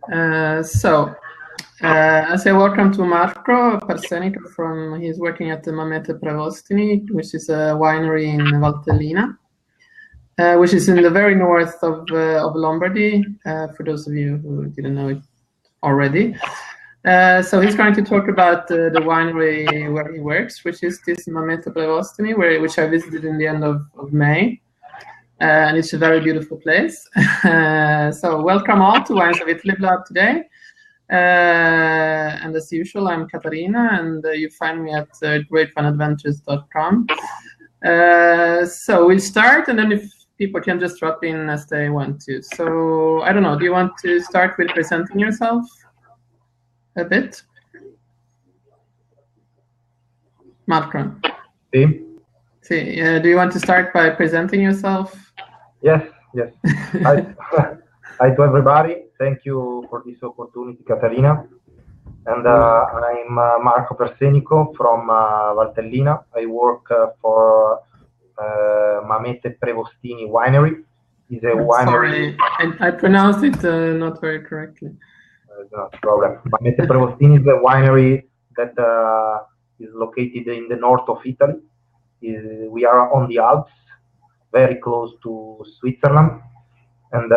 I say welcome to Marco Persenico he's working at the Mamete Prevostini, which is a winery in Valtellina, which is in the very north of Lombardy, for those of you who didn't know it already. So he's going to talk about the winery where he works, which is this Mamete Prevostini, which I visited in the end of May. And it's a very beautiful place. So welcome all to Wines of Italy Blog today. And as usual, I'm Caterina, and you find me at greatfunadventures.com. So we'll start, and then if people can just drop in as they want to. So I don't know, do you want to start with presenting yourself a bit? Marco? Sí. Do you want to start by presenting yourself? Yes. Hi to everybody. Thank you for this opportunity, Caterina. And I'm Marco Persenico from Valtellina. I work for Mamete Prevostini winery. It's a winery. Sorry, I pronounced it not very correctly. No problem. Mamete Prevostini is a winery that is located in the north of Italy. We are on the Alps, very close to Switzerland. And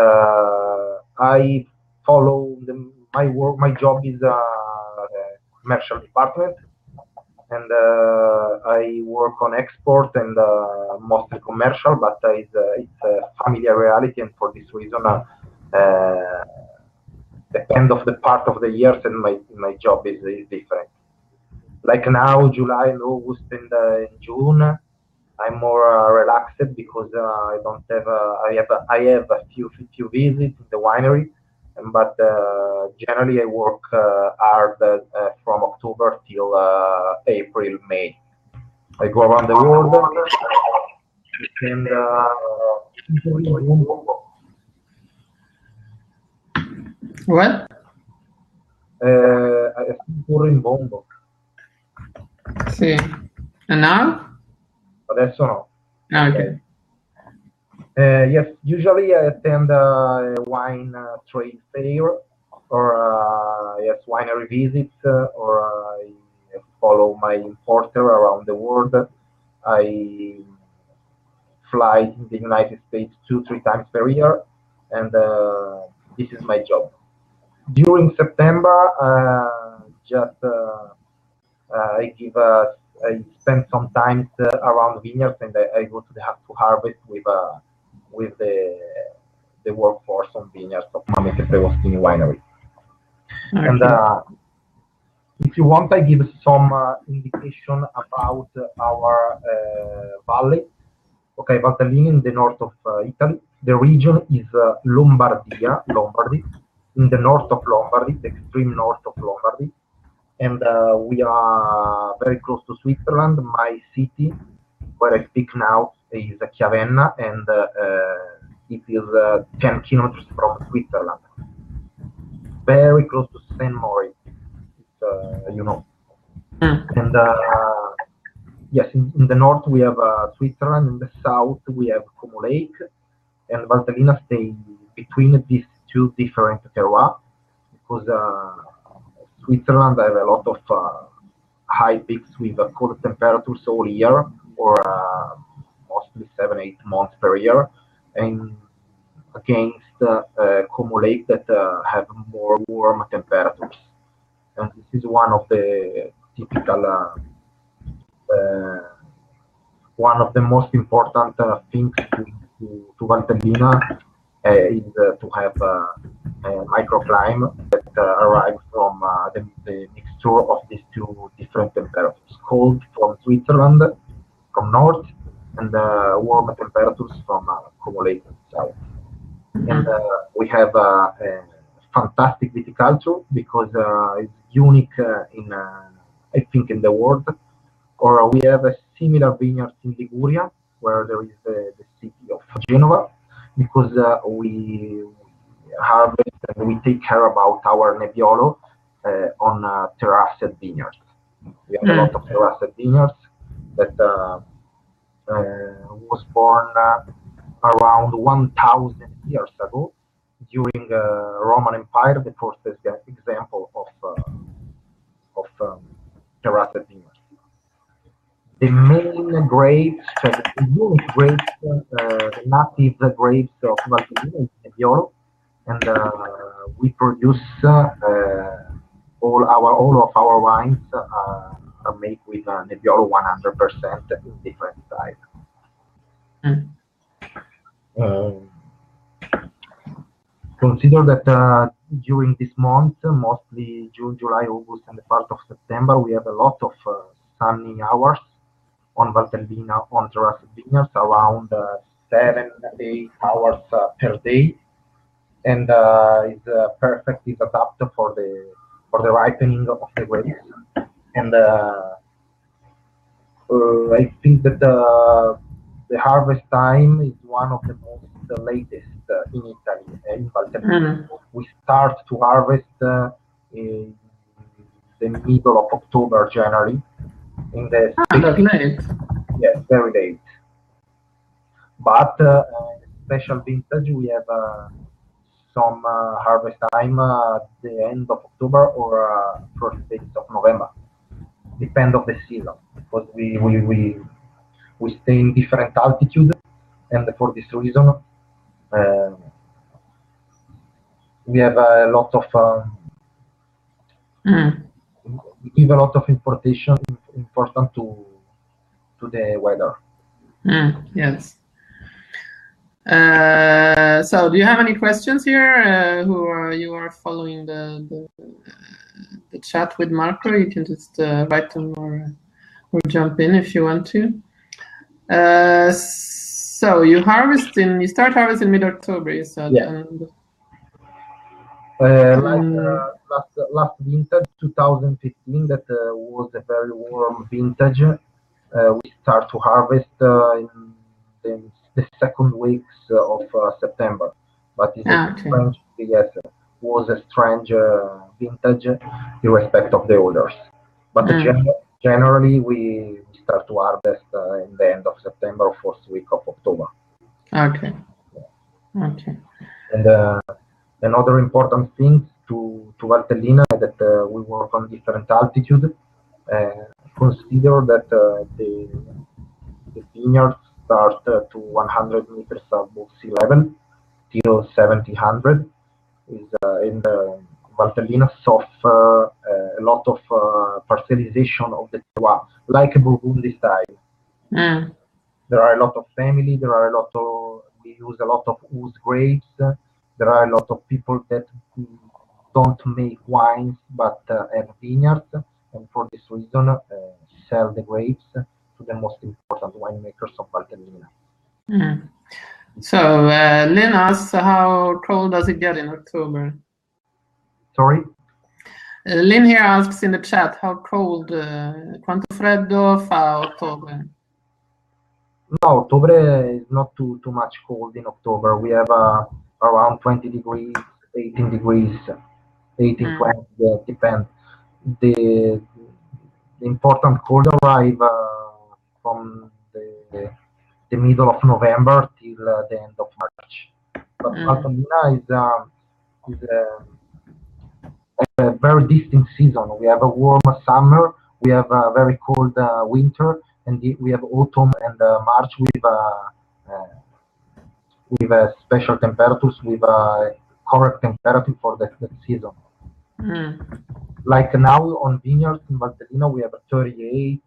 I follow my work. My job is commercial department, and I work on export and mostly commercial. But it's a familiar reality, and for this reason, depend of the part of the years, and my job is different. Like now, July and August and June. I'm more relaxed because I don't have. I have a few visits in the winery, but generally I work hard from October till April, May. I go around the world and what? I tour in Bombo. See, and now? Adesso no. Okay. Yes, usually I attend a wine trade fair or winery visits, or I follow my importer around the world. I fly in the United States 2-3 times per year, and this is my job. During September, I spend some time around vineyards, and I go to harvest with the workforce on vineyards of Mamete Prevostini winery. Okay. And if you want, I give some indication about our valley. Okay, Valtellina in the north of Italy. The region is Lombardy, in the north of Lombardy, the extreme north of Lombardy. And we are very close to Switzerland. My city, where I speak now, is Chiavenna, and it is 10 kilometers from Switzerland. Very close to St. Moritz, you know. And yes, in the north we have Switzerland. In the south we have Como Lake, and Valtellina stays between these two different terroirs, because Switzerland have a lot of high peaks with cold temperatures all year, or mostly 7-8 months per year, and against Como Lake that have more warm temperatures. And this is one of the typical, one of the most important things to Valtellina is to have a microclimate that arrives from the mixture of these two different temperatures: cold from Switzerland, from north, and warm temperatures from Como Lake south. And we have a fantastic viticulture, because it's unique I think in the world. Or we have a similar vineyards in Liguria, where there is the city of Genova, because we harvest and we take care about our Nebbiolo on terraced vineyards. We have a lot of terraced vineyards that was born around 1,000 years ago during Roman Empire, the first example of terraced vineyards. The main grapes, the unique grapes, the native grapes of Valtellina is Nebbiolo, and we produce all of our wines are made with Nebbiolo 100% in different styles. Consider that during this month, mostly June, July, August, and the part of September, we have a lot of sunny hours on Valtellina, on terraced vineyards, around 7-8 hours per day, and is perfect, is adapted for the ripening of the grapes. And I think that the harvest time is one of the most latest in Italy, in Valtellina. We start to harvest in the middle of October, January. In the that's late. Yes, very late. But special vintage, we have some harvest time at the end of October or first days of November. Depend of the season, because we stay in different altitude, and for this reason we have a lot of we give a lot of important to the weather. Yes. So, do you have any questions here? You are following the chat with Marco? You can just write them or jump in if you want to. So you start harvesting mid-October, you said. Yeah. Last vintage, 2015, that was a very warm vintage. We start to harvest in the second weeks of September, but it's strange. Yes, was a strange vintage in respect of the others. But generally, we start to harvest in the end of September or first week of October. Okay. Okay. And another important thing to Valtellina is that we work on different altitude. Consider that the vineyards start to 100 meters above sea level till 1700. Is in the Valtellina suffer a lot of parcellization of the terroir, like a Burgundy style. There are a lot of family. We use a lot of whose grapes. There are a lot of people that don't make wines but have vineyards, and for this reason sell the grapes to the most important winemakers of Valtellina. So Lynn asks, how cold does it get in October? Sorry? Lynn here asks in the chat, how cold, quanto freddo fa Ottobre? No, October is not too much cold in October. We have around 20 degrees, 18 degrees, 18, 20, depends. The important cold arrive from the middle of November till the end of March. But Valtellina is a very distinct season. We have a warm summer, we have a very cold winter, and we have autumn and March with special temperatures, with correct temperature for that season. Like now on vineyards in Valtellina, we have 38,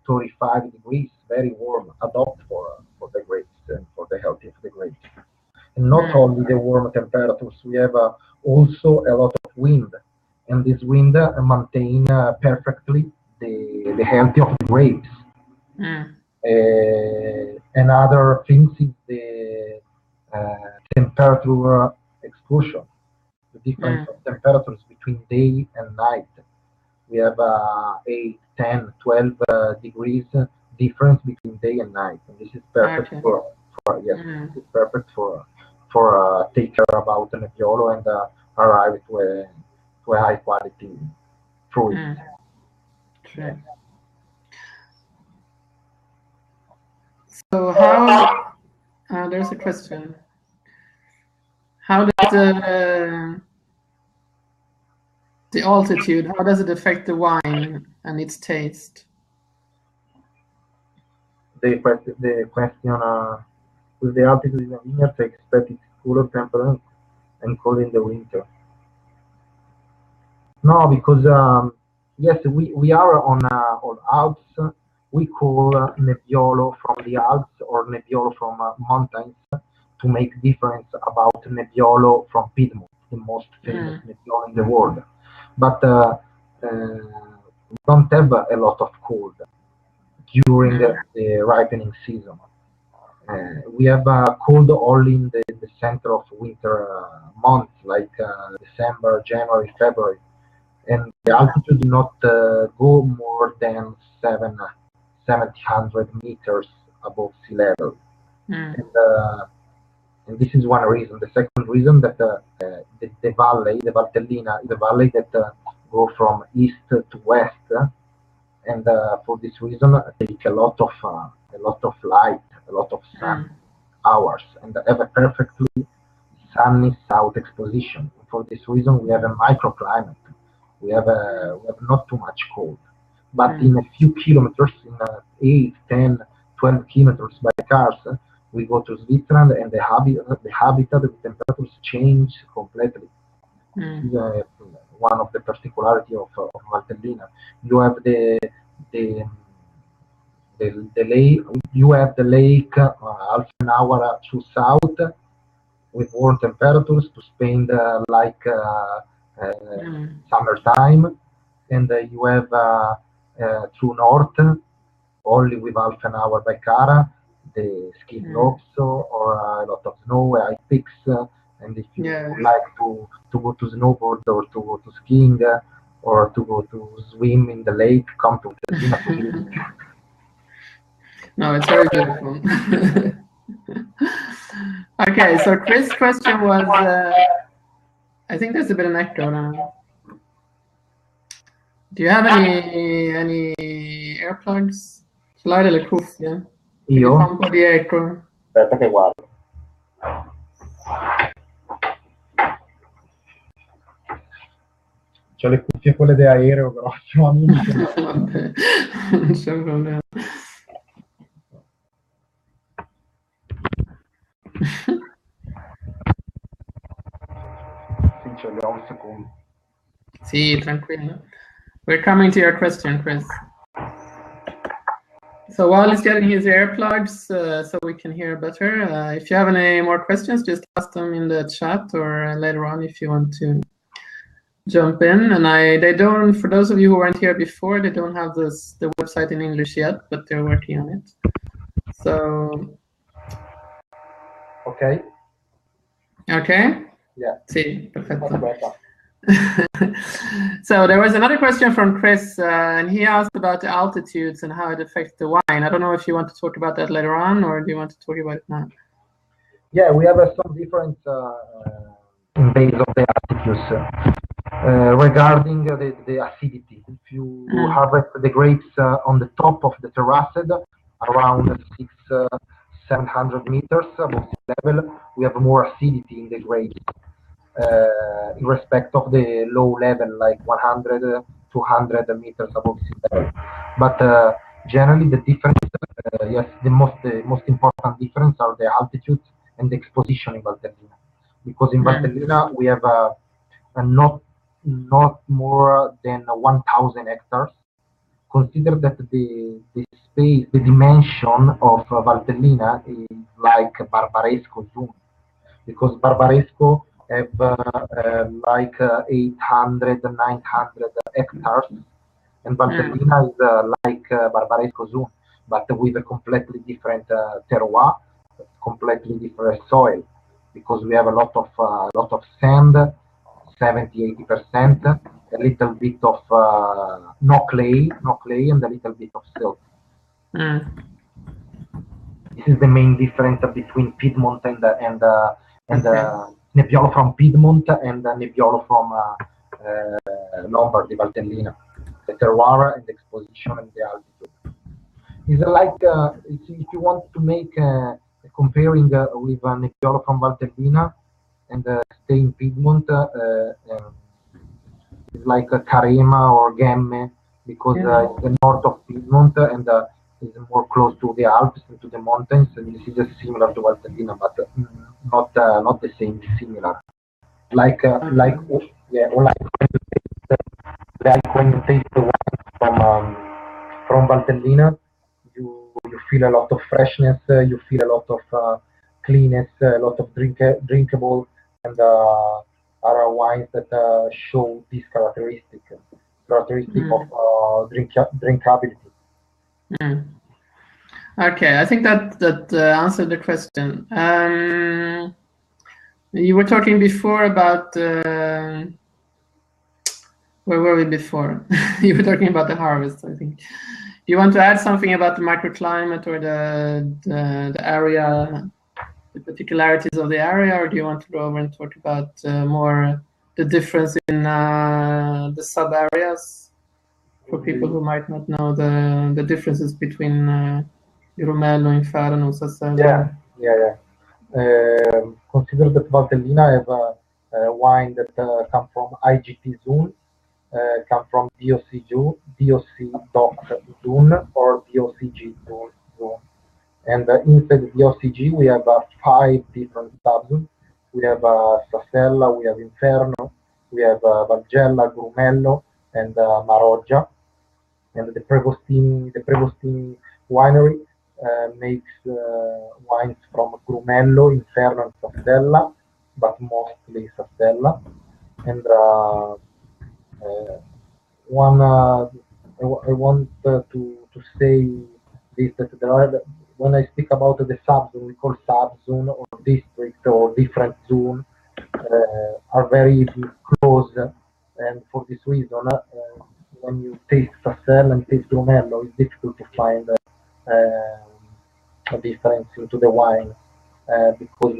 35 degrees, very warm, adapt for the grapes and for the health of the grapes. And not only the warm temperatures, we have also a lot of wind, and this wind maintain perfectly the health of the grapes. Another thing is the temperature excursion, the difference of temperatures between day and night. We have 8, 10, 12 degrees difference between day and night, and this is perfect for it's perfect for take care about the Nebbiolo and arrive to a high quality fruit. So how? There's a question. how does the altitude, how does it affect the wine and its taste? The question with the altitude in the vineyard, I expect it's cooler temperature and cold in the winter. No, because yes, we are on Alps. We call Nebbiolo from the Alps or Nebbiolo from mountains to make difference about Nebbiolo from Piedmont, the most famous Nebbiolo in the world. But we don't have a lot of cold during the ripening season. We have cold only in the center of winter months like December, January, February, and the altitude not go more than 700 meters above sea level. And this is one reason. The second reason that the valley, the Valtellina, is a valley that go from east to west, and for this reason take a lot of light, a lot of sun hours, and have a perfectly sunny south exposition. For this reason, we have a microclimate. We have not too much cold, but in a few kilometers, in 8, 10, 12 kilometers by cars, we go to Switzerland, and the habitat, the temperatures change completely. This is one of the particularity of Valtellina. You have the lake. You have the lake half an hour to south with warm temperatures to spend like summertime, and you have through north only with half an hour by car the ski slopes or a lot of snow, ice peaks, and if you like to go to snowboard or to go to skiing or to go to swim in the lake, come to Valtellina. No, it's very beautiful. Okay, so Chris' question was, I think there's a bit of an echo now. Do you have any earplugs? Slide le cuffie. Io? Fa un po' di eco. Aspetta che guardo. C'ho le cuffie quelle di aereo, grosso. Vabbè, non c'è problema. Sì, ce le ho un secondo. Sì, tranquillo. We're coming to your question, Chris. So while he's getting his earplugs, so we can hear better, if you have any more questions, just ask them in the chat or later on if you want to jump in. And they don't, for those of you who weren't here before, they don't have the website in English yet, but they're working on it. So. Okay. Okay. Yeah. Sì, perfetto. So there was another question from Chris, and he asked about the altitudes and how it affects the wine. I don't know if you want to talk about that later on, or do you want to talk about it now? Yeah, we have some difference in base of the altitudes regarding the acidity. If you harvest the grapes on the top of the terrace, around 700 meters above sea level, we have more acidity in the grapes. In respect of the low level, like 100, 200 meters above sea level. But generally, the difference, yes, the most important difference are the altitude and the exposition in Valtellina. Because in Valtellina, we have not more than 1,000 hectares. Consider that the space, the dimension of Valtellina is like Barbaresco zone. Because Barbaresco have like 800, 900 hectares, and Valtellina is like Barbaresco zone, but with a completely different terroir, completely different soil, because we have a lot of sand, 70-80%, a little bit of no clay, and a little bit of silt. This is the main difference between Piedmont and Nebbiolo from Piedmont and Nebbiolo from Lombardy, Valtellina. The terroir and the exposition and the altitude. It's like if you want to make comparing with Nebbiolo from Valtellina, and stay in Piedmont is like a Carema or Gemme, because it's the north of Piedmont and is more close to the Alps and to the mountains, and this is just similar to Valtellina, but not the same, similar. Like yeah, or like when you taste the wine from Valtellina, you feel a lot of freshness, you feel a lot of cleanness, a lot of drinkable, and are wines that show this characteristic of drinkability. Okay, I think that answered the question. You were talking before about where were we before? You were talking about the harvest, I think. Do you want to add something about the microclimate or the area, the particularities of the area, or do you want to go over and talk about more the difference in the sub areas for people who might not know the differences between Grumello, Inferno, Sassello? Yeah. Consider that Valtellina have a wine that come from IGT zone, come from DOC DOC zone or DOCG zone. And inside the DOCG we have 5 different subzones. We have Sassella, we have Inferno, we have Valgella, Grumello, and Maroggia. And the Prevostini winery makes wines from Grumello, Inferno, and Sassella, but mostly Sassella. And I want to say this, that there are, when I speak about the subzone, we call subzone or district or different zone, are very close, and for this reason, when you taste Sassella and taste Grumello, it's difficult to find a difference into the wine, because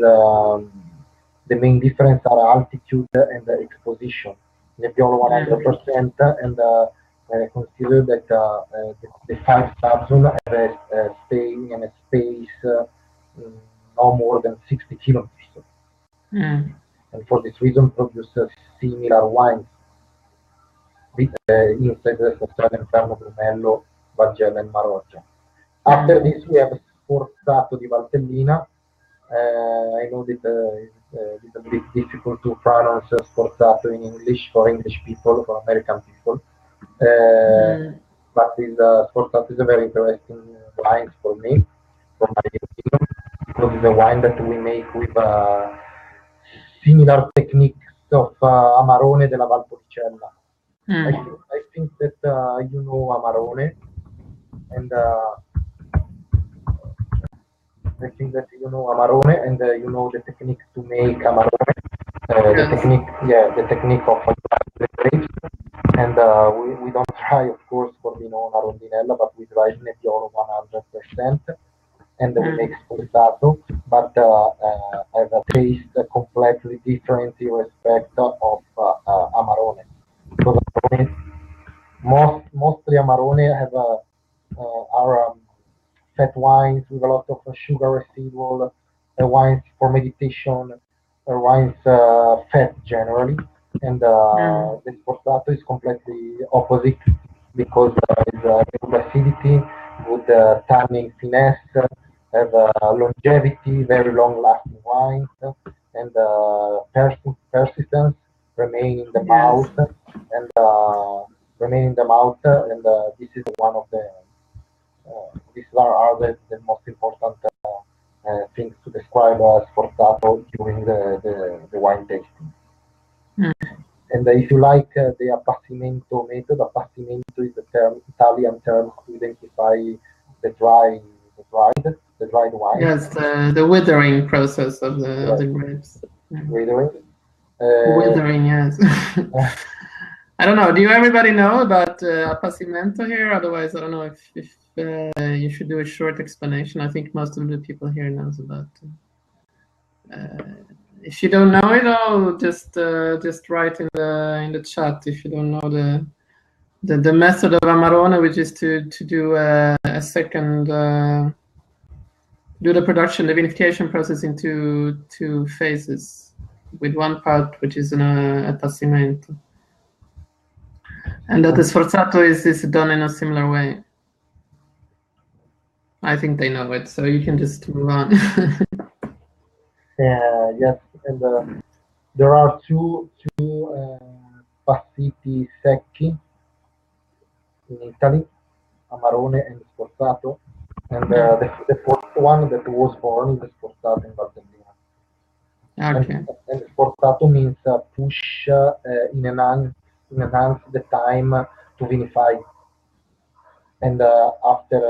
the main difference are altitude and exposition. Nebbiolo 100%, and consider that the 5 subzones have a staying and a space no more than 60 kilometers. And for this reason, produce similar wines inside the Sassella, Inferno, Grumello, Valgella, and Maroggia. After this, we have Sforzato di Valtellina. I know that it's a bit difficult to pronounce Sforzato in English for English people, for American people. But Sforzato is a very interesting wine for me, for my opinion, because it's a wine that we make with similar techniques of Amarone della Valpolicella. I think that you know Amarone, and I think that you know Amarone, and you know the technique to make Amarone, the technique of the grapes. And we don't try, of course, for Vinona Rondinella, but we dry Nebbiolo 100%, and we make Sforzato, but have a taste completely different in respect of Amarone. Because Amarone, mostly Amarone are fat wines with a lot of sugar residual, wines for meditation, wines fat generally, and the Sforzato is completely opposite, because it's good acidity, good tannin finesse, have longevity, very long-lasting wines, and persistence, remain in the mouth, and this is one of the these are the most important things to describe Sforzato during the wine tasting. And if you like the appassimento method, appassimento is the Italian term to identify the dried wine. Yes, the withering process of the grapes. Withering. Withering, yes. I don't know. Do everybody know about appassimento here? Otherwise, I don't know if you should do a short explanation. I think most of the people here knows about it. If you don't know it all, just write in the chat if you don't know the method of Amarone, which is to do a second do the production, the vinification process into 2 phases. with one part which is a tassimento. And that the sforzato is done in a similar way. I think they know it, so you can just move on. Yes, and there are two passiti secchi in Italy, Amarone and Sforzato, and the fourth one that was born is the Sforzato in Valtellina. Okay. And Sforzato means push enhance the time to vinify. And after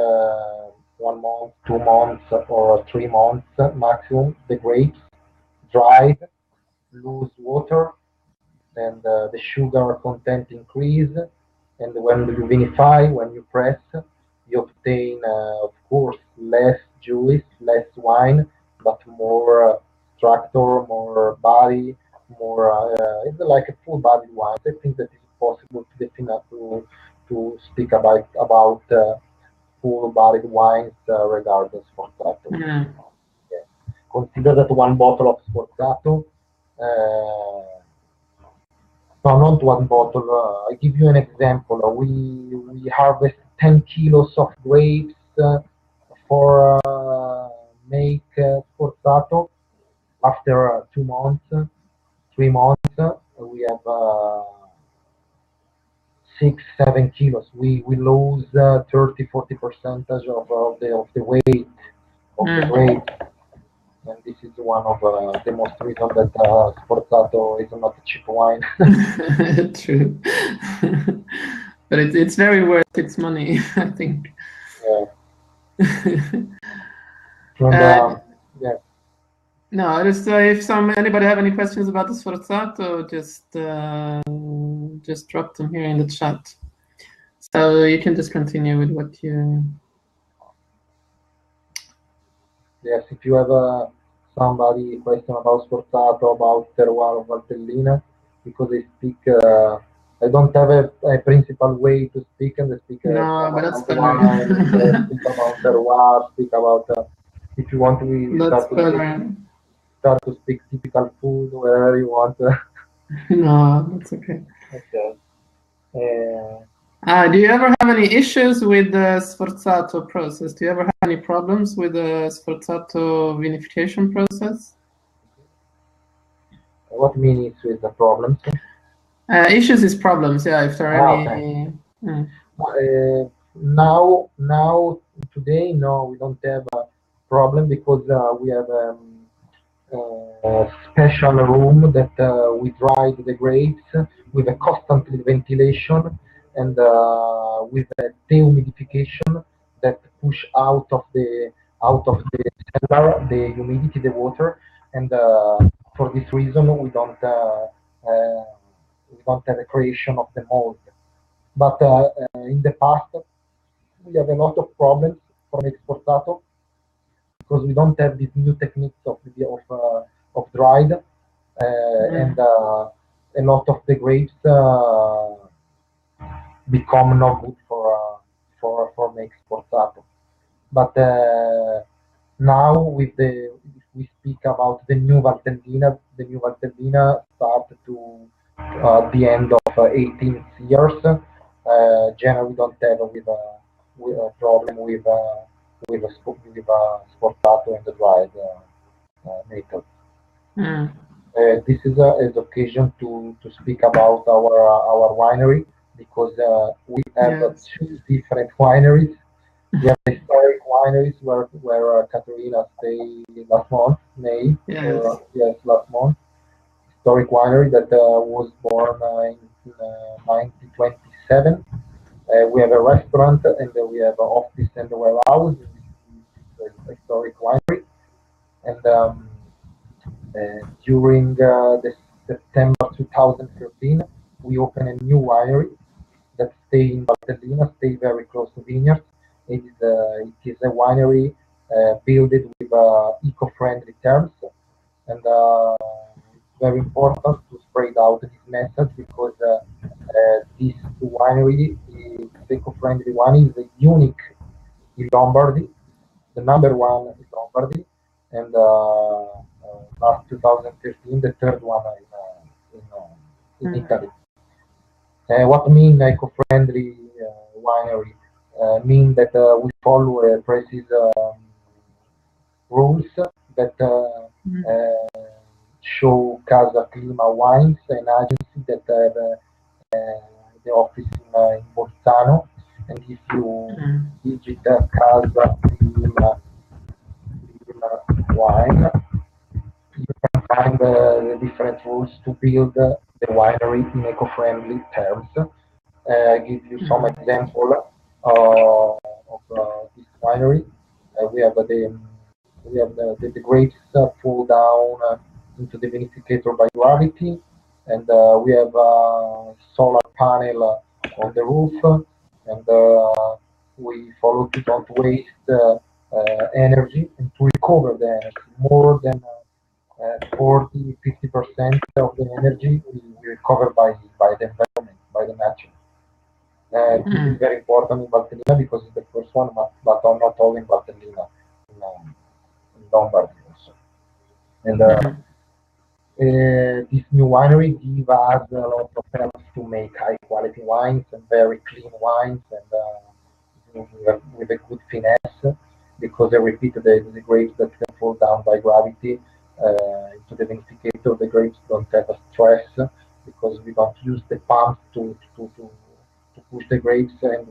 1 month, 2 months, or 3 months maximum, the grapes dried, lose water, and the sugar content increase. And when you vinify, when you press, you obtain, of course, less juice, less wine, but more structure, more body, more. It's like a full body wine. I think that it's possible to define to speak about full bodied wines regarding Sforzato. Yeah. Consider that one bottle of Sforzato. No, not one bottle. I give you an example. We harvest 10 kilos of grapes for make Sforzato. After 2 months, 3 months, we have 6, 7 kilos. We lose 30-40% of the weight of the grape, and this is one of the most reasons that Sforzato is not a cheap wine. True. But it's very worth its money, I think. Yeah. And, yeah. No, just if anybody have any questions about the Sforzato, just drop them here in the chat. So you can just continue with what you. Yes, if you have somebody question about Sforzato, about terroir of Valtellina, because I speak, I don't have a principal way to speak, and I speak No, but that's better. Speak about terroir, speak about, if you want to start to speak typical food, wherever you want. No, that's okay. Okay. Do you ever have any issues with the Sforzato process? Do you ever have any problems with the Sforzato vinification process? What means with the problems? Issues is problems, yeah. If there are any. Okay. Now, today, no, we don't have a problem because we have a special room that we dried the grapes with a constant ventilation and with a dehumidification that push out of the cellar the humidity, the water, and for this reason we don't have a creation of the mold. But in the past we have a lot of problems for Exportato because we don't have these new techniques of dried, and a lot of the grapes become not good for make Exportato. But now if we speak about the new Valtellina started to the end of 18th years. Generally, don't have with a problem with Sportato and the dried methods. This is an occasion to speak about our winery because we have two different wineries. We have historic wineries where Caterina stayed last month, May. Yes, last month. Historic winery that was born in 1927. We have a restaurant and we have an office and a warehouse. This is a historic winery. And during the September 2013, we opened a new winery that stay in Valtellina, stay very close to vineyards. It is a winery built with eco-friendly terms, and it's very important to spread out this message because this winery, this eco-friendly one, is unique in Lombardy, the number one in Lombardy, and last 2013, the third one in Italy. What mean eco-friendly winery? Mean that we follow a precise rules that show Casa Clima Wines, an agency that have the office in Bolzano. And if you digit Casa Clima Wine, you can find the different rules to build the winery in eco-friendly terms. Give you some example of this winery. We have the grapes fall down into the vinificator by gravity, and we have a solar panel on the roof, and we follow to don't waste energy and to recover the energy. More than 40-50% of the energy we recover by the environment, by the nature. This is very important in Valtellina because it's the first one, but not only in Valtellina, in Lombardy also. And this new winery gives us a lot of help to make high quality wines and very clean wines, and with a good finesse, because I repeat, the grapes that can fall down by gravity into the vinificator, the grapes don't have a stress because we don't use the pump to push the grapes, and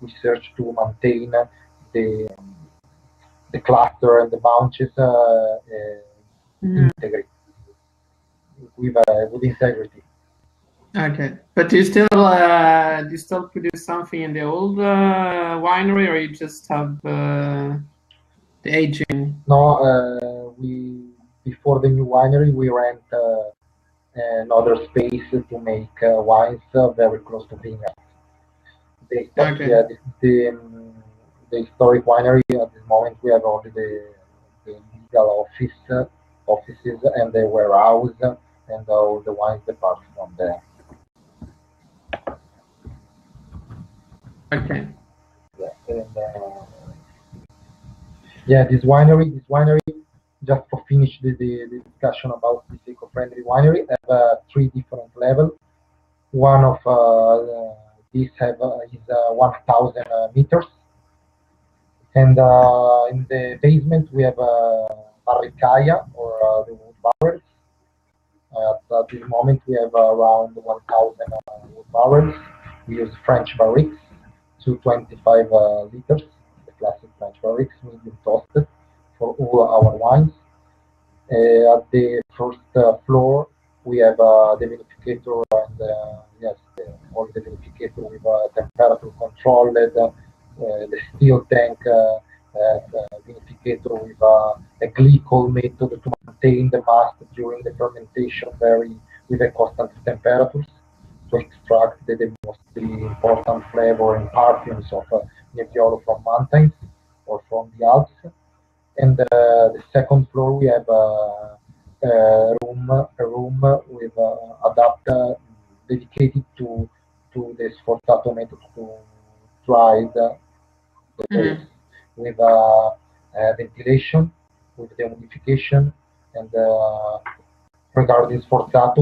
we search to maintain the cluster and the bunches integrity with integrity. Okay, but do you still produce something in the old winery, or you just have the aging? No, before the new winery we rent another space to make wines very close to vineyards. The historic winery at this moment we have only the legal offices and the warehouse, and all the wines depart from there. Okay. Yeah, and this winery, just to finish the discussion about this eco-friendly winery, have 3 different levels. One of these is 1,000 meters, and in the basement we have barricaia, or the wood barrels. At this moment we have around 1,000 wood barrels. We use French barriques, 225 liters, the classic French barriques, medium toasted, for all our wines. At the first floor we have the vinificator, and all the vinificator with temperature controlled, the steel tank vinificator with a glycol method to maintain the mast during the fermentation with a constant temperatures to extract the mostly important flavor and perfumes of Nebbiolo from mountains or from the Alps. And the second floor we have a room with adapter dedicated to the sforzato method to dry the grapes, with ventilation, with dehumidification, and regarding sforzato,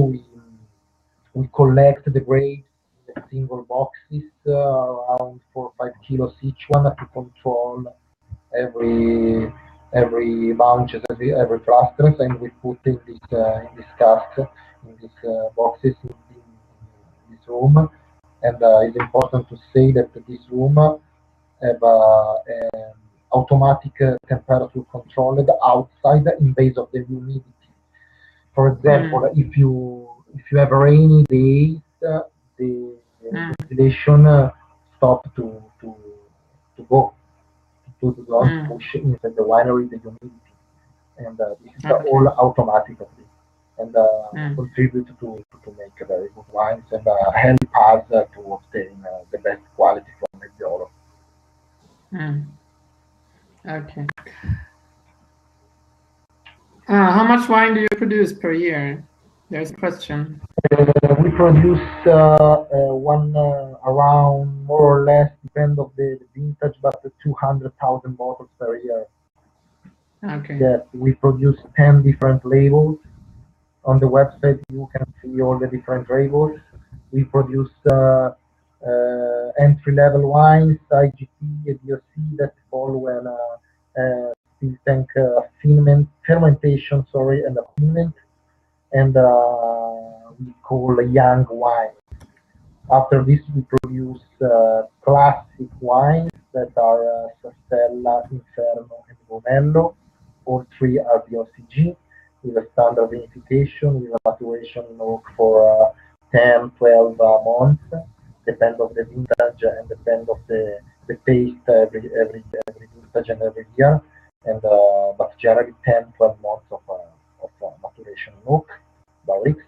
we collect the grapes in single boxes, around 4 or 5 kilos each one, to control every bunches, every clusters, and we put in this cask, in these boxes, in this room. And it's important to say that this room have automatic temperature controlled outside in base of the humidity. For example, if you have rainy days, the ventilation stop to go. To don't push inside the winery the humidity, and this is all automatically, and contribute to make very good wines, and help us to obtain the best quality from Nebbiolo. Okay. How much wine do you produce per year? There's a question. We produce one around, more or less, depend of the vintage, but 200,000 bottles per year. Okay. Yes, we produce 10 different labels. On the website, you can see all the different labels. We produce entry-level wines, IGT, and DOC that follow still tank fermentation, and affinment, and we call young wine. After this, we produce classic wines that are Sastella, Inferno, and Bonello. All three are BOCG with a standard vinification with a maturation look for 10, 12 months. Depend of the vintage and depend of the taste every vintage and every year. And but generally 10, 12 months of maturation look, barricks.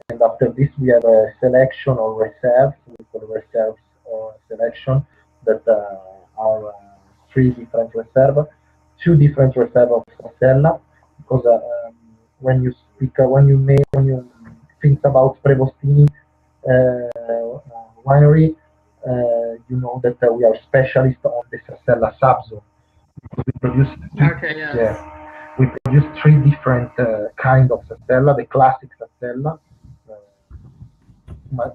And after this, we have a selection or reserves. We call reserves or selection that are three different reserves, two different reserves of Sastella. Because when you speak, when you think about Prevostini winery, you know that we are specialists on the Sastella subzone. We produce Okay, yes. yeah, we produce three different kind of Sastella. The classic Sastella,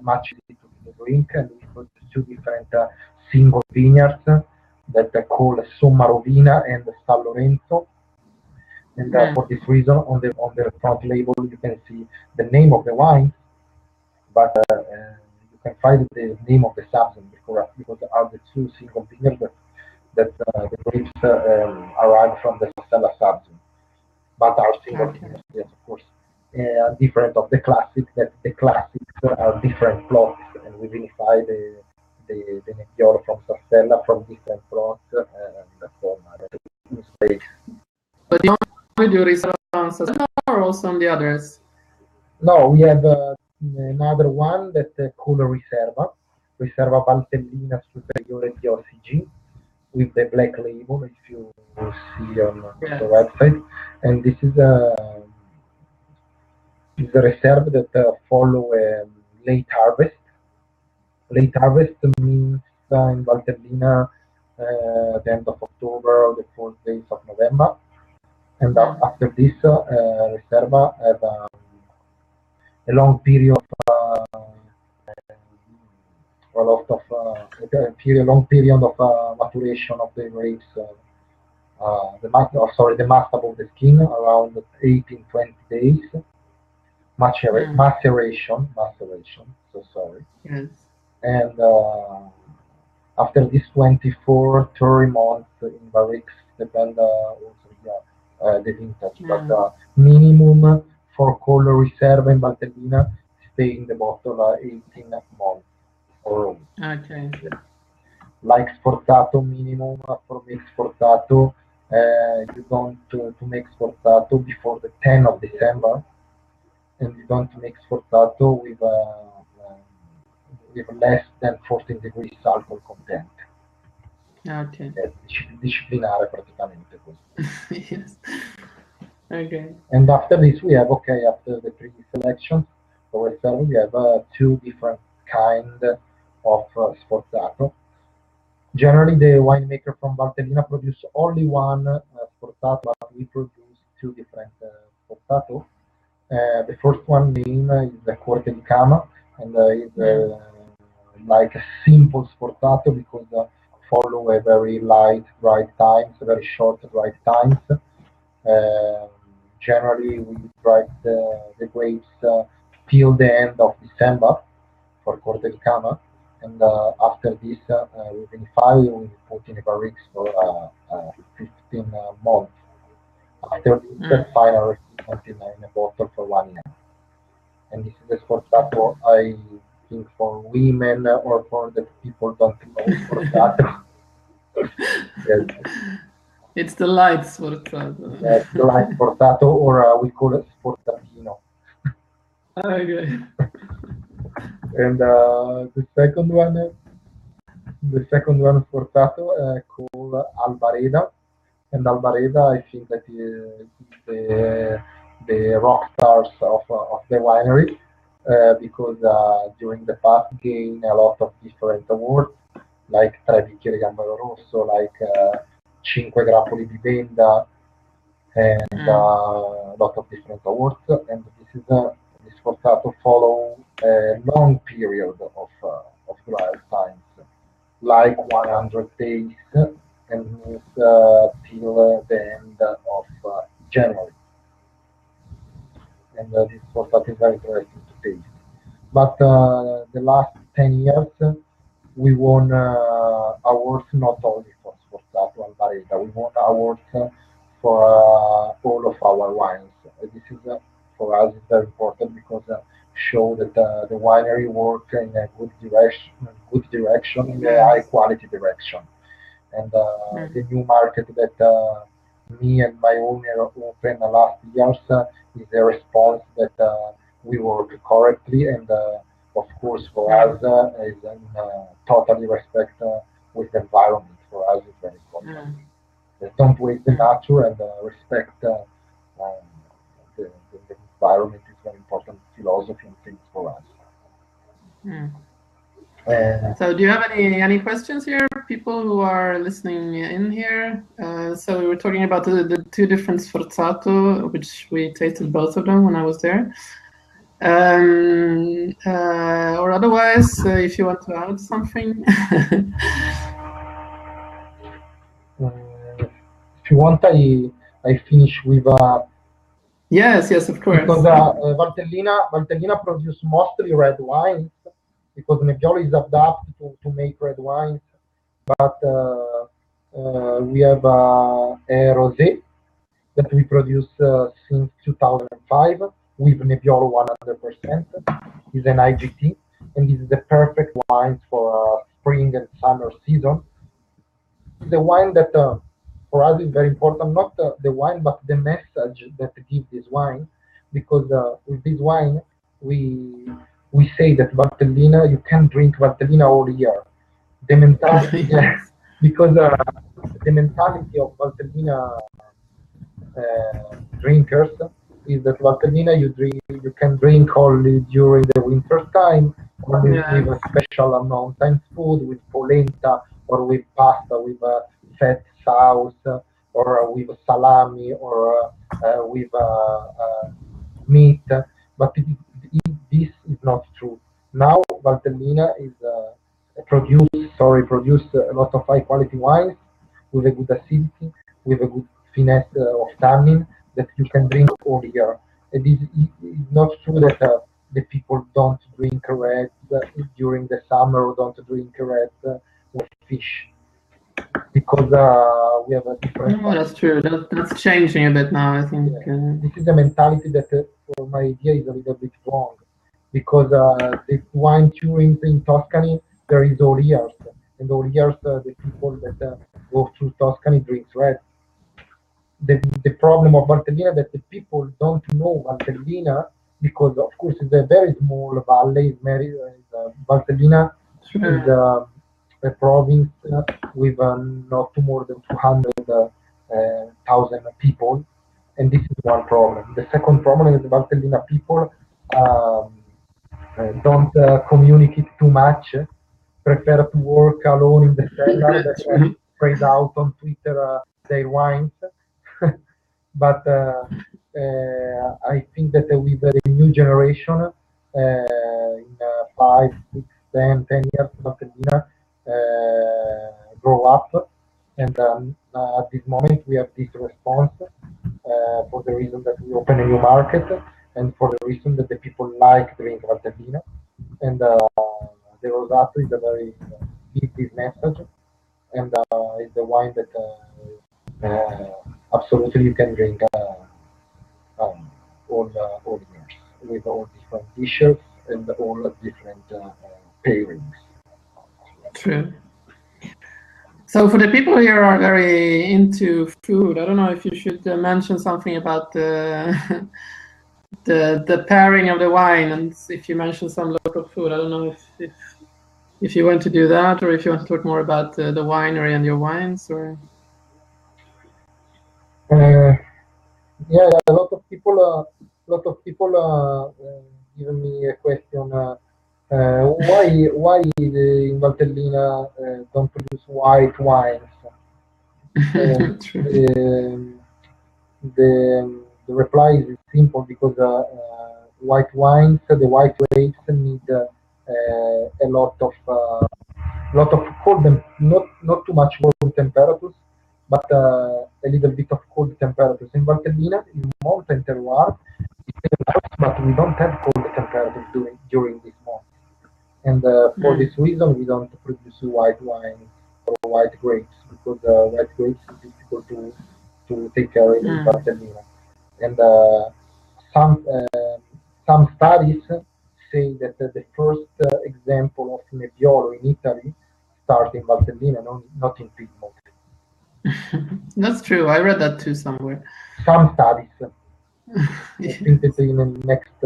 much easy to drink, and we produce two different single vineyards that are called Sommarovina and San Lorenzo. And for this reason, on the front label, you can see the name of the wine, but you can find the name of the substance because there are the two single vineyards that the grapes arrive from the Sastella substance, but are single vineyards, yes, of course. Different of the classic, that the classics are different plots, and we vinify the Nebbiolo from Sastella from different plots and from the space. But you only do research on Sastella or also on the others? No, we have another one that called Riserva Valtellina Superiore DOCG with the black label, if you see on the website. And this is a reserve that follow late harvest. Late harvest means in Valtellina the end of October or the 4th days of November. And after this, Reserva have a long period of long period of maturation of the grapes. The mast above the skin around 18-20 days. Maceration. So sorry. Yes. And after this 24-30 months in barricks, depend also the vintage, but minimum for color reserve in Valtellina stay in the bottle 18 months or okay. Like Sportato minimum for make Sportato, you don't to make Sportato before the 10th of December, and you don't make Sportato with less than 14 degrees alcohol content. Okay. Disciplinare praticamente così. Yes. Okay. And after this we have, after the pre-selection, for reserve, we have two different kind of Sportato. Generally, the winemaker from Valtellina produce only one Sportato, but we produce two different Sportato. The first one name is the Corte di Cama, and is like a simple Sportato because follow a very light dry times, very short dry times. Generally, we dry the grapes till the end of December for Corte di Cama, and after this, we vinify, we put in a barricks for 15 months. After this, final recipient in a bottle for 1 year. And this is the Sportato, I think, for women or for the people don't know Sportato. Yes. It's the light Sportato. Yes, the light Sportato, or we call it Sportatino. Okay. And the second one Sportato called Albareda. And Albareda, I think that is the rock stars of the winery because during the past gained a lot of different awards, like Tre Bicchieri Gambero Rosso, like Cinque Grappoli di Venda, and a lot of different awards. And this Forzato follow a long period of trial times, like 100 days, and means till the end of January. And this Forzato is very interesting to taste. But the last 10 years, we won awards not only for Sforzato and Bareta, we won awards for all of our wines. This is for us is very important because show that the winery work in a good direction, in a high quality direction. And the new market that me and my owner opened last years is a response that we work correctly, and of course for us is in totally respect with the environment. For us it's very important. Don't waste the nature and respect the environment is very important philosophy and things for us. So do you have any questions here, people who are listening in here? So we were talking about the two different Sforzato, which we tasted both of them when I was there. Or otherwise, if you want to add something. If you want, I finish with yes, of course. Because Valtellina produce mostly red wines, because Nebbiolo is adapted to make red wines. But we have a rosé that we produce since 2005 with Nebbiolo 100%. It's an IGT, and this is the perfect wine for spring and summer season. The wine that for us is very important, not the wine, but the message that gives this wine, because with this wine we say that Valtellina, you can drink Valtellina all year. The mentality, because the mentality of Valtellina drinkers is that Valtellina you can drink only during the winter time, only with a special mountain food, with polenta or with pasta, with fat sauce, or with salami, or with meat. But this is not true. Now Valtellina is produce a lot of high quality wines with a good acidity, with a good finesse of tannin that you can drink all year. It is not true that the people don't drink red during the summer, or don't drink red with fish, because we have a different. Oh, that's true. That's changing a bit now, I think. This is a mentality that, for my idea, is a little bit wrong, because the wine touring in Tuscany, there is all years, and all years the people that go through Tuscany drinks red. The problem of Valtellina that the people don't know Valtellina, because of course it's a very small valley. Valtellina is a province with not more than 200,000 people, and this is one problem. The second problem is the Valtellina people don't communicate too much, prefer to work alone in the cellar, that spread out on Twitter their wines. But I think that with the new generation, in 5, 6, 10 years, Valtellina grow up, and at this moment we have this response for the reason that we open a new market, and for the reason that the people like drink Valtellina, and the Rosato is a very big message, and it's the wine that absolutely you can drink all years, with all different dishes and all different pairings. True. So for the people here who are very into food, I don't know if you should mention something about the pairing of the wine, and if you mention some local food. I don't know if you want to do that, or if you want to talk more about the winery and your wines, or. Yeah, a lot of people given me a question. Why in Valtellina don't produce white wines? the reply is simple because white wines, the white grapes need a lot of cold and not too much warm temperatures, but a little bit of cold temperatures. In Valtellina, in mountain terroir, but we don't have cold temperatures during this month. And for this reason, we don't produce white wine or white grapes because white grapes is difficult to take care of in Valtellina. And some studies say that the first example of Nebbiolo in Italy started in Valtellina, not in Piedmont. That's true. I read that too somewhere. Some studies. I think that in the next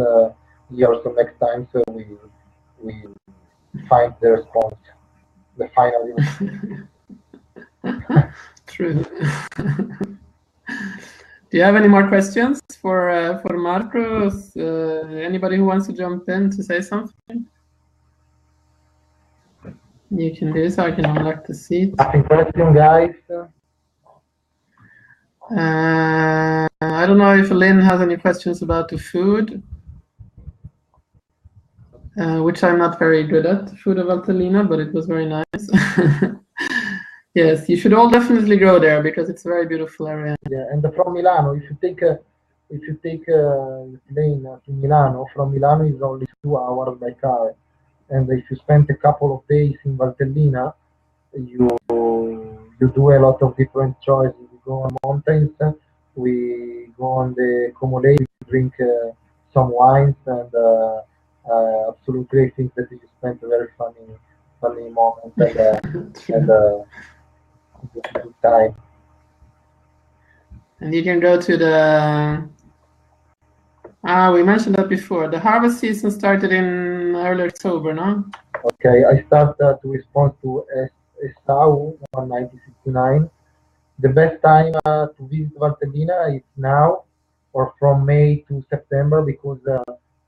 years or next time, so we find the response, the final response. True. Do you have any more questions for Marco? Anybody who wants to jump in to say something? You can do so. I can unlock the seat. Nothing question, guys. I don't know if Lynn has any questions about the food, which I'm not very good at, the food of Valtellina, but it was very nice. Yes, you should all definitely go there because it's a very beautiful area. Yeah, and from Milano, if you take a plane to Milano, from Milano is only 2 hours by car, and if you spend a couple of days in Valtellina, you do a lot of different choices. We go on mountains, we go on the Como Lake, we drink some wines, and absolutely I think that you spent a very funny moment and a good time. And you can go to the we mentioned that before. The harvest season started in early October, no? Okay, I start to respond to SAU 1969. The best time to visit Valtellina is now or from May to September because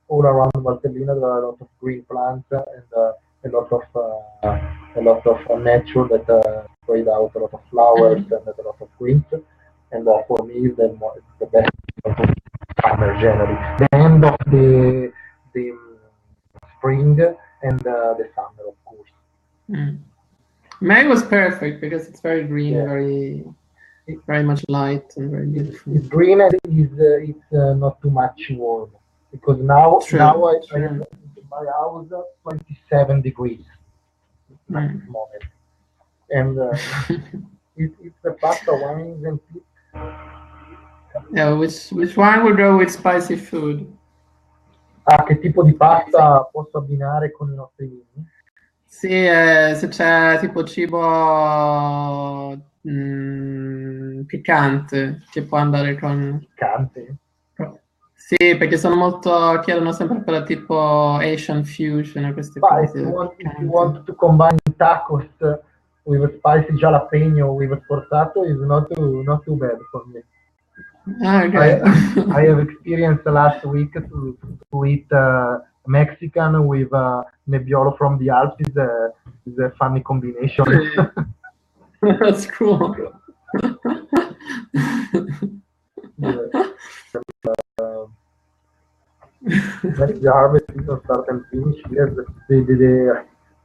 all around Valtellina there are a lot of green plants and a lot of nature that spread out, a lot of flowers and a lot of greens. And for me, it's the best summer generally. The end of the spring and the summer, of course. May was perfect because it's very green, very much light and very beautiful. It's green and it's not too much warm because now I have in my house 27 degrees at this moment, and it's the pasta wines and yeah, which wine would go with spicy food? Che tipo di pasta posso abbinare con i nostri vini? Sì, se c'è tipo cibo piccante che può andare con... Piccante? Sì, perché sono molto... chiedono sempre per tipo Asian fusion e queste cose. If you want to combine tacos with spicy jalapeno with portato, is not too bad for me. Okay. I have experienced last week to eat Mexican with Nebbiolo from the Alps is a funny combination. That's cool. The harvest season starts and finish. Yes,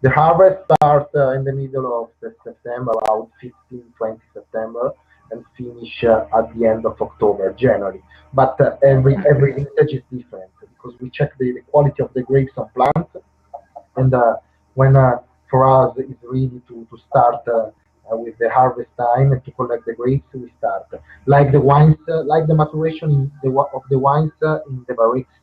the harvest starts in the middle of September, about 15-20 September, and finish at the end of October, January. But every vintage is different because we check the quality of the grapes on plants, and when for us it's ready to start with the harvest time and to collect the grapes, we start like the wines, like the maturation of the wines in the barriques.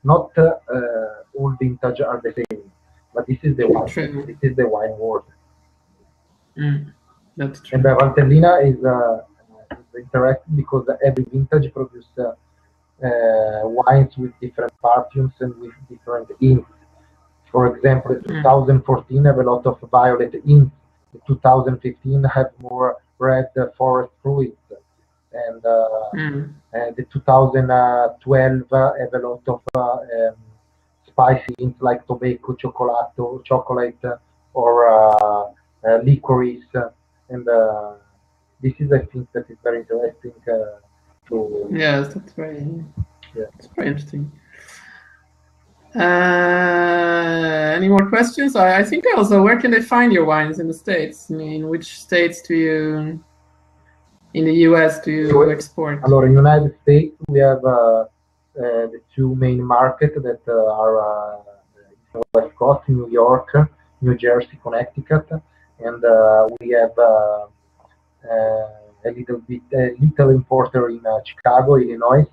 Not all vintage are the same, but this is the wine. This is the wine world. That's true. And the Valtellina is interesting because every vintage produces wines with different perfumes and with different inks. For example, 2014 have a lot of violet inks. 2015 have more red forest fruits, and the 2012 have a lot of spicy inks like tobacco, chocolate, or licorice, and this is, I think, that is very interesting So, yes, that's very interesting. Any more questions? I think also, where can they find your wines in the States? I mean, which states in the US do you export? Allora, in United States we have the two main markets that are West Coast, New York, New Jersey, Connecticut, and we have a little importer in Chicago, Illinois,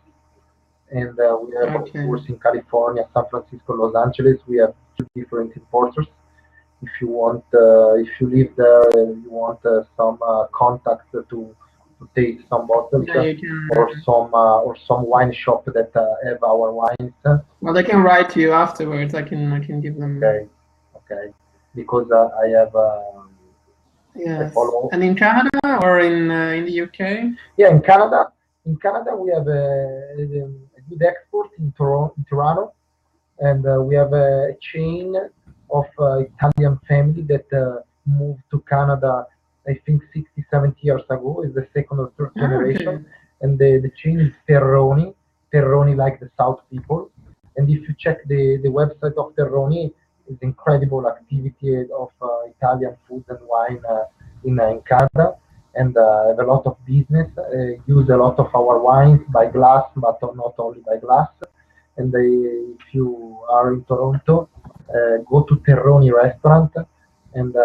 and we have of course in California, San Francisco, Los Angeles. We have two different importers. If you want, if you live there, you want some contact to taste some bottles, or some wine shop that have our wines. Well, they can write to you afterwards. I can give them. Okay, because I have. Yes. And in Canada or in the UK? Yeah, in Canada. In Canada, we have a good export in Toronto, and we have a chain of Italian family that moved to Canada, I think 60, 70 years ago. Is the second or third generation, and the chain is Terroni like the South people. And if you check the website of Terroni, it's incredible activity of Italian food and wine in Canada, and have a lot of business, use a lot of our wines by glass, but not only by glass. And if you are in Toronto, go to Terroni restaurant and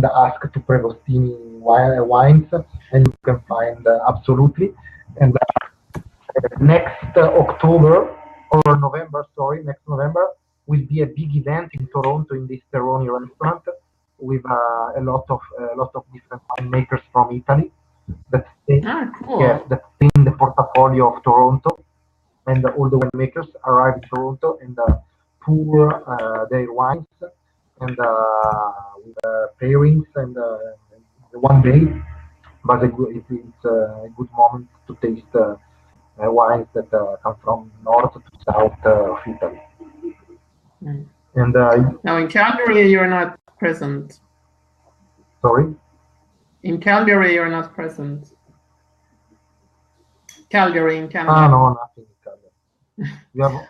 ask to Prevostini wines, and you can find absolutely. And next October or November, sorry, next November will be a big event in Toronto in this Terroni restaurant with a lot of different winemakers from Italy that stay, that stay in the portfolio of Toronto, and all the winemakers arrive in Toronto and pour their wines and with pairings and one day. But it's a good moment to taste wines that come from north to south of Italy. And now in Calgary, you're not present. Sorry? In Calgary, you're not present. Calgary in Canada. Ah, no, nothing in Calgary.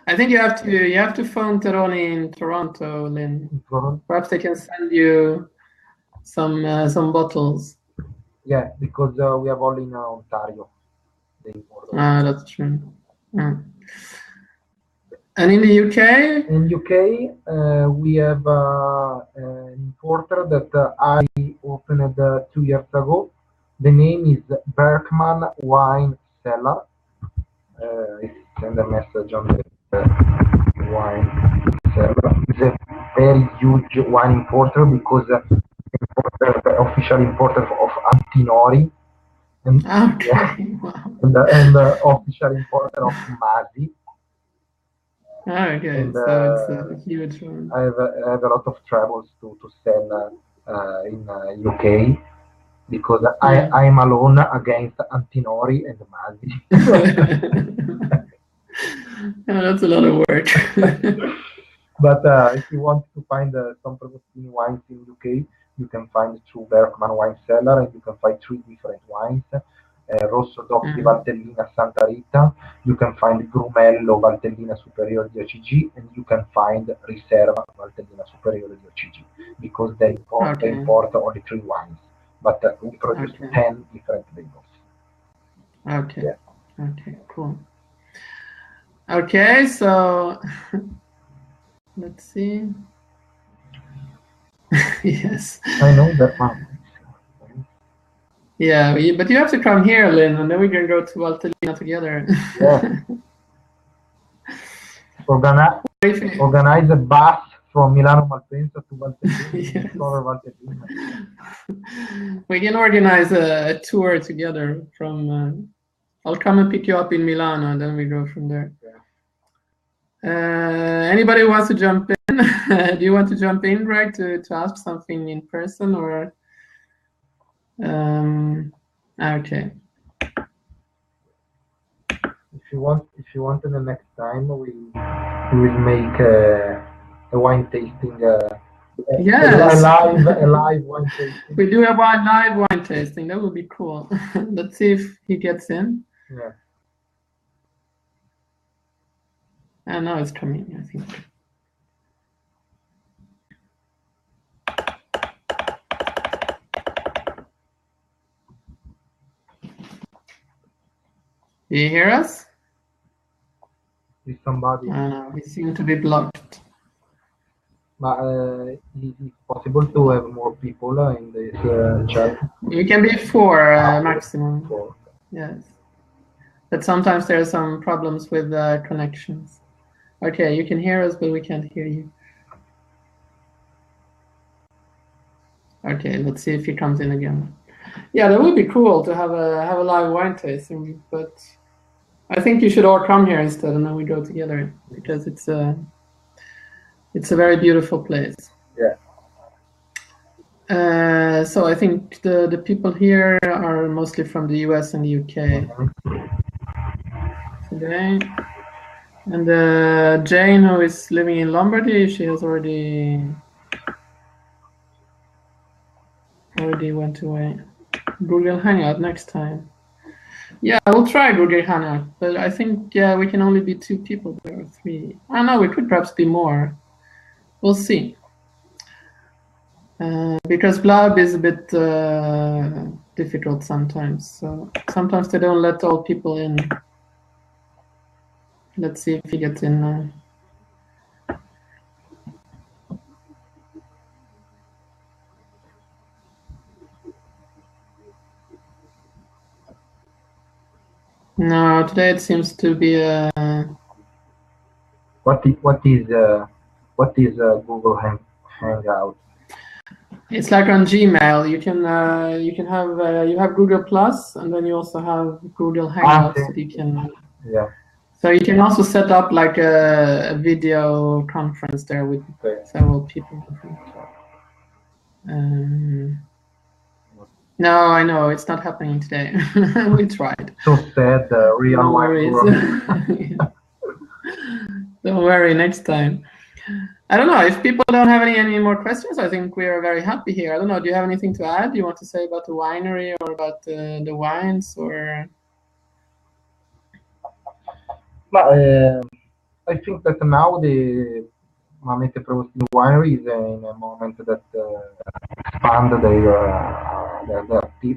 I think you have to phone Terroni in Toronto, Lynn. Perhaps they can send you some bottles. Yeah, because we have only in Ontario. That's true. And in the UK? In UK, we have an importer that I opened 2 years ago. The name is Berkman Wine Cellar. I send a message on the wine cellar. It's a very huge wine importer because the official importer of Antinori, and, and official importer of Masi. Okay, and, so it's a huge one. I have a lot of travels to sell in UK because I'm alone against Antinori and Masi. That's a lot of work. But if you want to find some Prevostini wines in UK, you can find through Berkman Wine Cellar, and you can find 3 different wines. Rosso DOC di Valtellina Santa Rita, you can find Grumello Valtellina Superiore di OCG, and you can find Riserva Valtellina Superiore di OCG, because they import only 3 wines, but we produce 10 different labels. Okay. Yeah. Okay, cool. Okay, so let's see. Yes. I know that one. Yeah, but you have to come here, Lynn, and then we can go to Valtellina together. Yeah. Organize a bus from Milano Malpensa to Valtellina. Yes. Valtellina. We can organize a tour together from. I'll come and pick you up in Milano, and then we go from there. Yeah. Anybody who wants to jump in? Do you want to jump in, Greg, to ask something in person, or? Okay. If you want, the next time we will make a wine tasting Yes. A live wine tasting. We do a live wine tasting. That would be cool. Let's see if he gets in. Yeah. And now it's coming, I think. Do you hear us? Is somebody? No, he seemed to be blocked. But is it possible to have more people in this chat? You can be 4 maximum. 4. Yes. But sometimes there are some problems with connections. Okay, you can hear us, but we can't hear you. Okay, let's see if he comes in again. Yeah, that would be cool to have a live wine tasting, but I think you should all come here instead, and then we go together, because it's a very beautiful place. Yeah. So I think the people here are mostly from the US and the UK today. And Jane, who is living in Lombardy, she has already went away. Google Hangout next time. Yeah, we'll try Google Hangout, but I think we can only be 2 people there, or 3. I don't know, we could perhaps be more. We'll see. Because Blab is a bit difficult sometimes. So sometimes they don't let all people in. Let's see if he gets in now. No, today it seems to be a. What is Google Hangout? It's like on Gmail. You can have you have Google Plus, and then you also have Google Hangouts that you can. Yeah. So you can also set up like a video conference there with several people. No, I know it's not happening today. We tried. So sad, real No life. worries. Don't worry, next time. I don't know if people don't have any more questions. I think we are very happy here. I don't know. Do you have anything to add? Do you want to say about the winery or about the wines or? I think that now the Mamete Prevostini winery is in a moment that expand the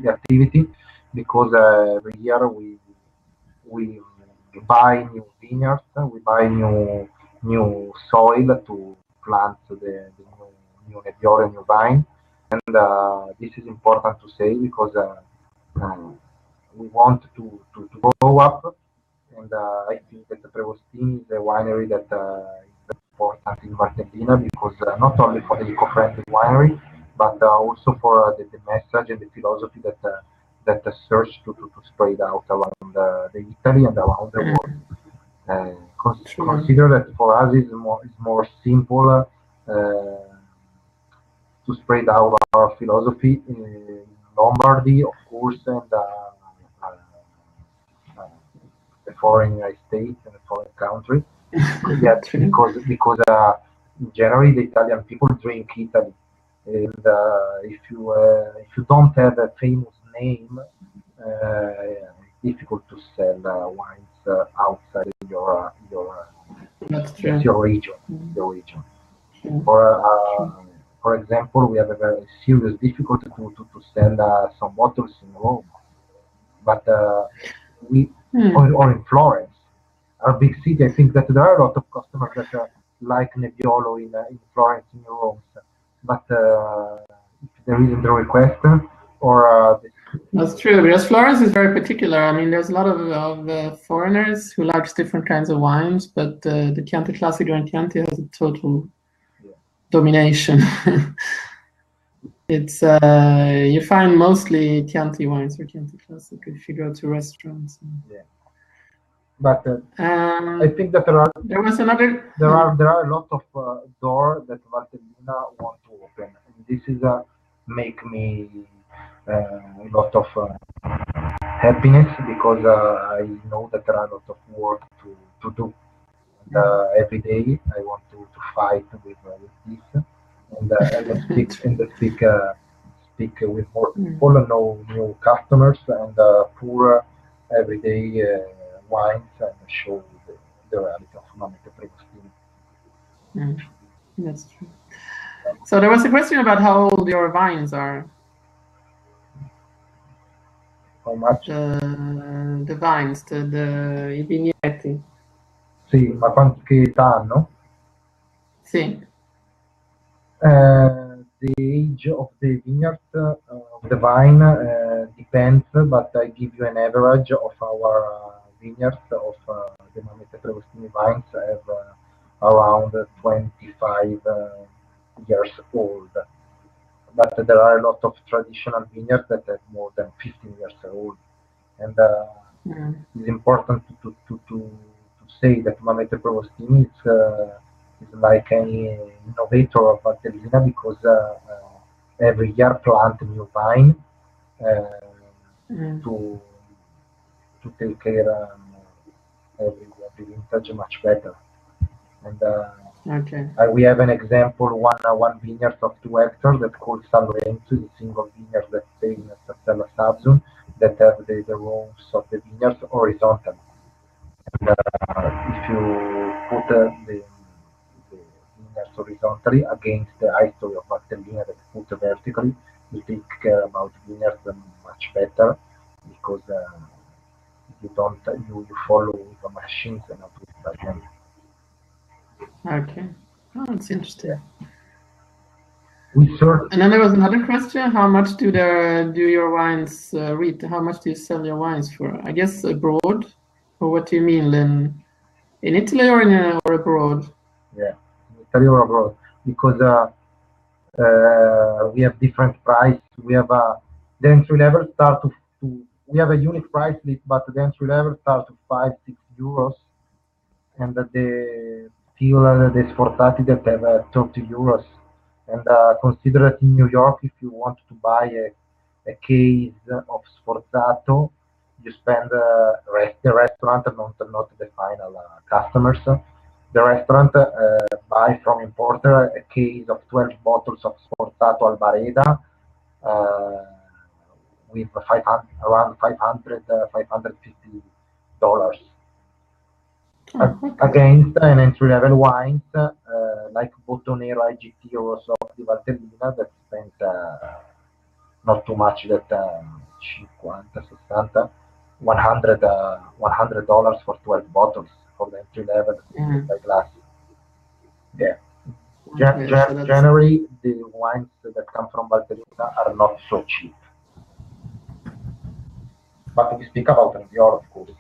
activity, because every year we buy new vineyards, we buy new soil to plant the new Nebbiolo, new vine, and this is important to say, because we want to grow up, and I think that the Prevostini is a winery that is important in Valtellina, because not only for the eco-friendly winery, but also for the message and the philosophy that search to spread out around the Italy and around the world. Consider that for us it's more simple to spread out our philosophy in Lombardy, of course, and a foreign state and a foreign country. Yet, because generally the Italian people drink Italy, and if you don't have a famous name, it's difficult to sell wines outside your region. For example, we have a very serious difficulty to sell some bottles in Rome, but or in Florence, our big city. I think that there are a lot of customers that like Nebbiolo in Florence, in Rome, but if there isn't a request or that's true, because Florence is very particular. I mean, there's a lot of foreigners who likes different kinds of wines, but the Chianti Classico and Chianti has a total domination. It's you find mostly Chianti wines or Chianti Classico if you go to restaurants. But I think that there are a lot of doors that Valtellina want to open, and this is make me a lot of happiness, because I know that there are a lot of work to do. And every day I want to fight with this, speak with more people, know new customers, and pour everyday wines and show the reality of Mamete Prevostini. That's true. So there was a question about how old your vines are. How much? The vines, I vigneti. Sì, ma quanti età hanno? Sì. The age of the vineyard, of the vine, depends, but I give you an average of our vineyards of the Mamete Prevostini vines have around 25 years old. But there are a lot of traditional vineyards that have more than 15 years old. And it's important to say that Mamete Prevostini is like any innovator of Valtellina, because every year plant a new vine to take care every vintage much better. And we have an example, one vineyard of 2 hectares that called San Lorenzo, is a single vineyard that stay in Sastella Sabzun, that have the rows of the vineyards horizontal. And if you put the vineyards horizontally against the history of Valtellina that put vertically, you take care about vineyards much better, because you follow with the machines and not with the hand. Okay. Oh, that's interesting. Yeah. And then there was another question: how much do your wines read? How much do you sell your wines for? I guess abroad, or what do you mean, Lynn? In Italy or abroad? Yeah, in Italy or abroad, because we have different price. We have the entry level start to we have a unit price list, but the entry level start to 5-6 euros, and the sforzati that have 30 euros. And consider that in New York, if you want to buy a case of sforzato, you spend the restaurant, not the final customers. The restaurant buy from importer a case of 12 bottles of sforzato Albareda with around $550. Against an entry-level wines like Botonero IGT or Rosso di Valtellina that spent not too much, that 100 for 12 bottles for the entry-level by glass. Yeah. Generally, the wines that come from Valtellina are not so cheap. But we speak about Nebbiolo, of course.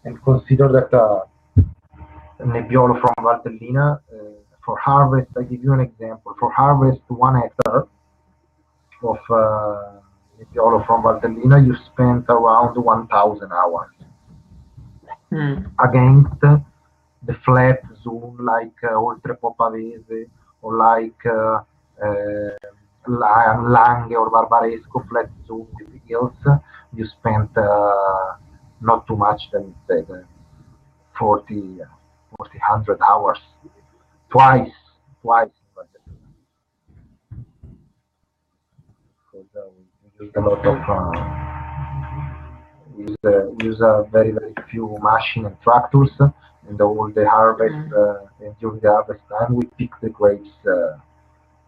And consider that Nebbiolo from Valtellina, for harvest, I give you an example. For harvest 1 hectare of Nebbiolo from Valtellina, you spend around 1,000 hours. Against the flat zone like Oltrepo Pavese or like Langhe or Barbaresco, flat zone with hills, you spent not too much than 100 hours. Twice. Because we use a lot of use very few machines and tractors, and all the harvest and during the harvest time we pick the grapes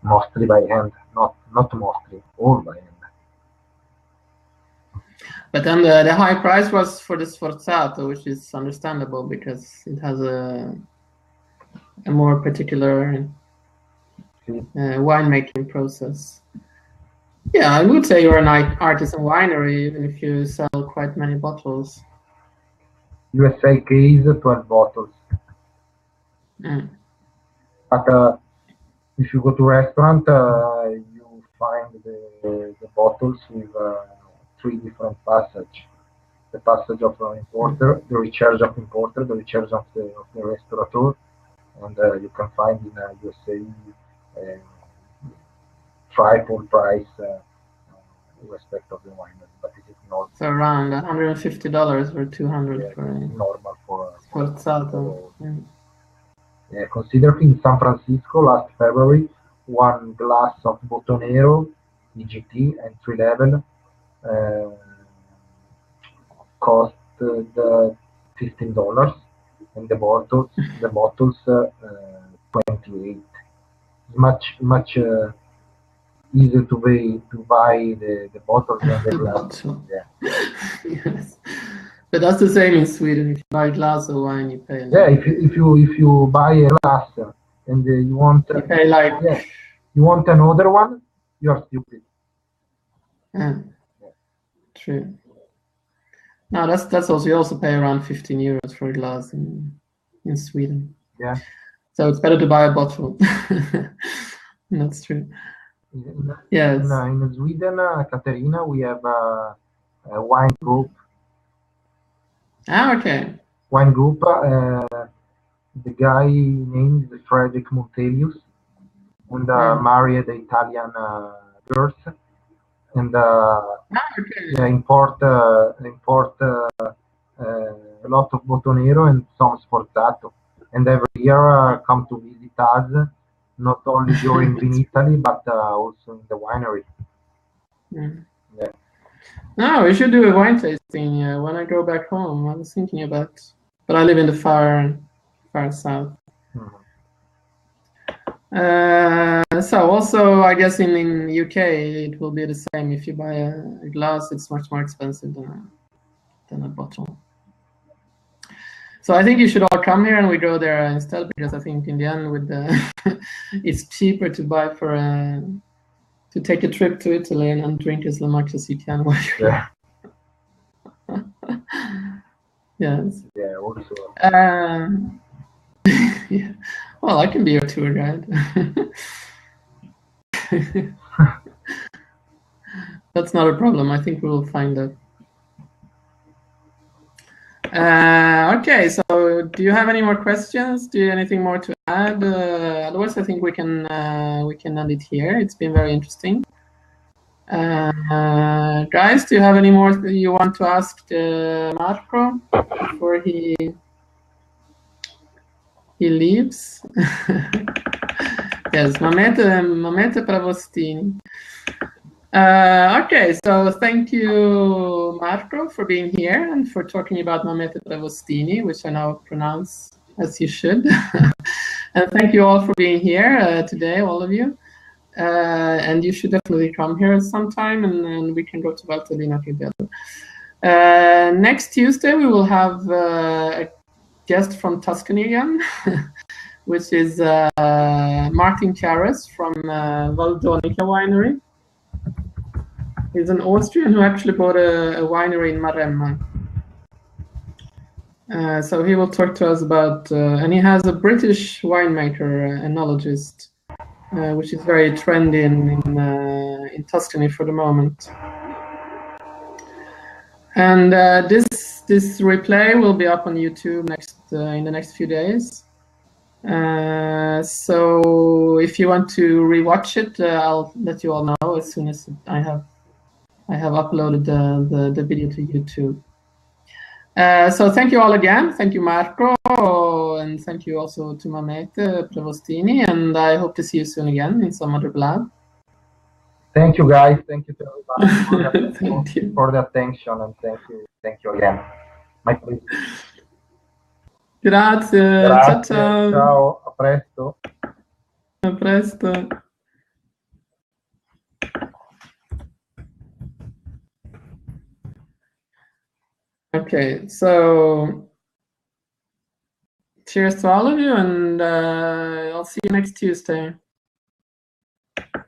mostly by hand, not mostly, all by hand. But then the high price was for the Sforzato, which is understandable because it has a more particular winemaking process. Yeah, I would say you're an artisan winery, even if you sell quite many bottles. USA case, 12 bottles. But if you go to restaurant, you find the bottles with 3 different passages. The passage of importer, the recharge of importer, the recharge of the restaurateur, and you can find in USA triple price in respect of the wine. But it is not. So around $150 or $200 for normal for Sforzato. considering in San Francisco last February, one glass of Botonero EGT entry level cost $15, and the bottles 28. It's much easier to buy the bottles than the glass. Yeah. Yes. But that's the same in Sweden. If you buy a glass of wine, you pay. Yeah, if you buy a glass and you want, you pay like, yeah, you want another one, you are stupid. Yeah. True. No, that's also, you also pay around 15 euros for a glass in Sweden. Yeah. So it's better to buy a bottle. That's true. Yes. In Sweden, Katerina, we have a wine group. Ah, okay. Wine group. The guy named Frederick Montelius, and married Italian girls, and yeah, import a lot of Botonero and some Sforzato, and every year come to visit us, not only during Vinitaly, but also in the winery. Yeah. No, we should do a wine tasting when I go back home. I was thinking about, but I live in the far south. So also, I guess in UK it will be the same. If you buy a glass, it's much more expensive than a bottle. So I think you should all come here and we go there instead, because I think in the end, with it's cheaper to buy to take a trip to Italy and drink as much as you can while you're Yeah. Yes. Yeah, also. Yeah. Well, I can be your tour guide. That's not a problem. I think we'll find that. Okay, so do you have any more questions? Do you have anything more to add? Otherwise, I think we can end it here. It's been very interesting. Guys, do you have any more you want to ask Marco before he leaves? Yes, Mamete Prevostini. Okay, so thank you, Marco, for being here and for talking about Mamete Prevostini, which I now pronounce as you should. And thank you all for being here today, all of you. And you should definitely come here sometime, and we can go to Valtellina together. Next Tuesday, we will have a guest from Tuscany again, which is Martin Karras from Valtellina Winery. He's an Austrian who actually bought a winery in Maremma. So he will talk to us about, and he has a British winemaker, enologist, which is very trendy in Tuscany for the moment. And this replay will be up on YouTube in the next few days. So if you want to rewatch it, I'll let you all know as soon as I have uploaded the video to YouTube. So thank you all again. Thank you, Marco, and thank you also to Mamete Prevostini, and I hope to see you soon again in some other blog. Thank you, guys. Thank you to everybody for the attention, and thank you again. My pleasure. Grazie. Ciao, ciao. Ciao, a presto. A presto. Okay, so cheers to all of you, and I'll see you next Tuesday.